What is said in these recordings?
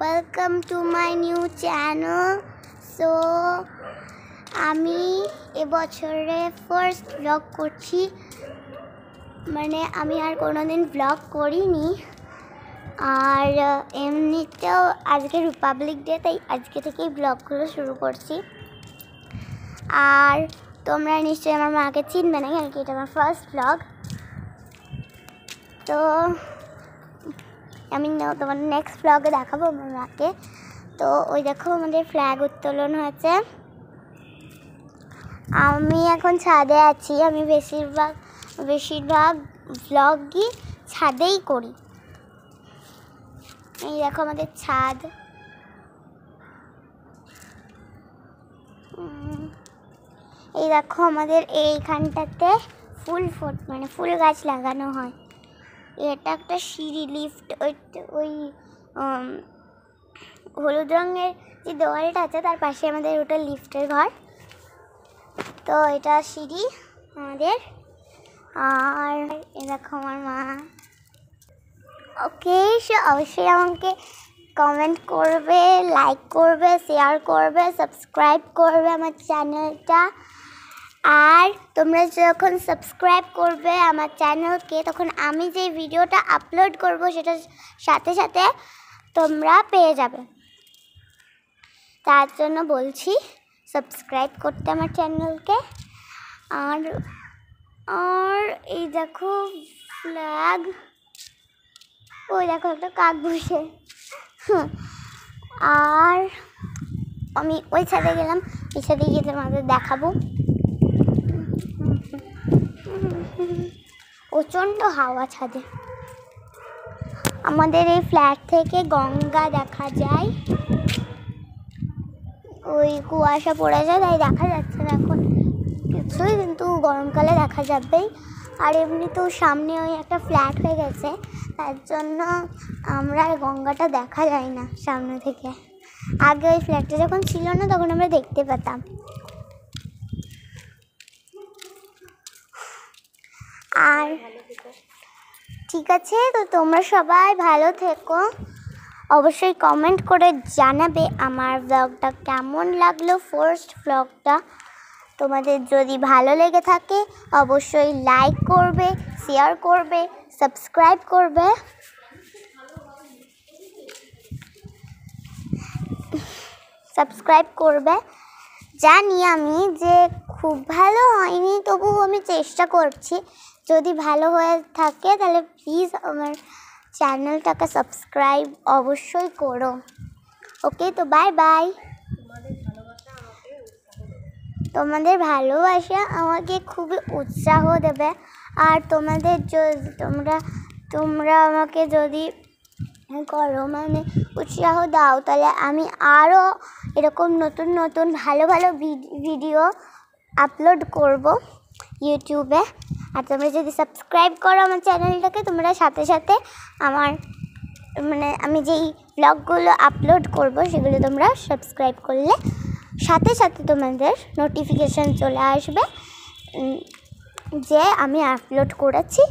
welcome to my new channel. So আমি এবছরে first blog করছি, মানে আমি আর কোনোদিন ব্লগ করিনি। আর এমনিতেও আজকে রিপাবলিক ডে, তাই আজকে থেকেই ব্লগগুলো শুরু করছি। আর তোমরা নিশ্চয়ই আমার মাকে চিনবে না, কারণ কি এটা আমার ফার্স্ট ব্লগ। তো আমি তোমার নেক্সট ব্লগে দেখাবো আমার মাকে। তো ওই দেখো আমাদের ফ্ল্যাগ উত্তোলন হয়েছে। আমি এখন ছাদে আছি। আমি বেশিরভাগ ব্লগই ছাদেই করি। এই দেখো আমাদের ছাদ। এই দেখো আমাদের এইখানটাতে ফুল গাছ লাগানো হয়। এটা একটা সিঁড়ি, লিফট, ওই হলুদ রঙের যে দেওয়ালটা আছে তার পাশে আমাদের ওটা লিফটের ঘর। তো এটা সিঁড়ি আমাদের। আর এ দেখো আমার মা। ওকে, অবশ্যই আমাকে কমেন্ট করবে, লাইক করবে, শেয়ার করবে, সাবস্ক্রাইব করবে আমার চ্যানেলটা। আর তোমরা যখন সাবস্ক্রাইব করবে আমার চ্যানেলকে, তখন আমি যে ভিডিওটা আপলোড করব সেটার সাথে সাথে তোমরা পেয়ে যাবে। তার জন্য বলছি সাবস্ক্রাইব করতে আমার চ্যানেলকে। আর এই দেখো ফ্ল্যাগ, ওই দেখো একটা কাক বসে। আর আমি ওই ছাদে গেলাম, ওই ছাদে গিয়ে তোমাদের দেখাবো। প্রচণ্ড হাওয়া ছাদে। আমাদের এই ফ্ল্যাট থেকে গঙ্গা দেখা যায়। ওই কুয়াশা পড়ে যায়, তাই দেখা যাচ্ছে না এখন কিছুই, কিন্তু গরমকালে দেখা যাবেই। আর এমনিতেও সামনে ওই একটা ফ্ল্যাট হয়ে গেছে, তার জন্য আমরা গঙ্গাটা দেখা যায় না সামনে থেকে। আগে ওই ফ্ল্যাটটা যখন ছিল না তখন আমরা দেখতে পেতাম। আর ঠিক আছে, তো তোমরা সবাই ভালো থেকো। অবশ্যই কমেন্ট করে জানাবে আমার ব্লগটা কেমন লাগলো, ফার্স্ট ব্লগটা। তোমাদের যদি ভালো লেগে থাকে অবশ্যই লাইক করবে, শেয়ার করবে, সাবস্ক্রাইব করবে। জানি আমি যে খুব ভালো হয়নি, তবুও আমি চেষ্টা করছি। যদি ভালো হয়ে থাকে তাহলে প্লিজ আমার চ্যানেলটাকে সাবস্ক্রাইব অবশ্যই করো। ওকে, তো বাই বাই। তোমাদের ভালোবাসা আমাকে খুবই উৎসাহ দেবে। আর তোমরা আমাকে যদি করো, মানে উৎসাহ দাও, তাহলে আমি আরও এরকম নতুন নতুন ভালো ভিডিও আপলোড করব ইউটিউবে। আর তোমরা যদি সাবস্ক্রাইব করো আমার চ্যানেলটাকে, তোমরা সাথে সাথে আমি যেই ব্লগগুলো আপলোড করব সেগুলো তোমরা সাবস্ক্রাইব করলে সাথে সাথে তোমাদের নোটিফিকেশান চলে আসবে যে আমি আপলোড করেছি,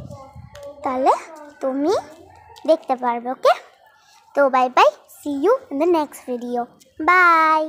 তাহলে তুমি দেখতে পারবে। ওকে, তো bye bye, see you in the next video, by.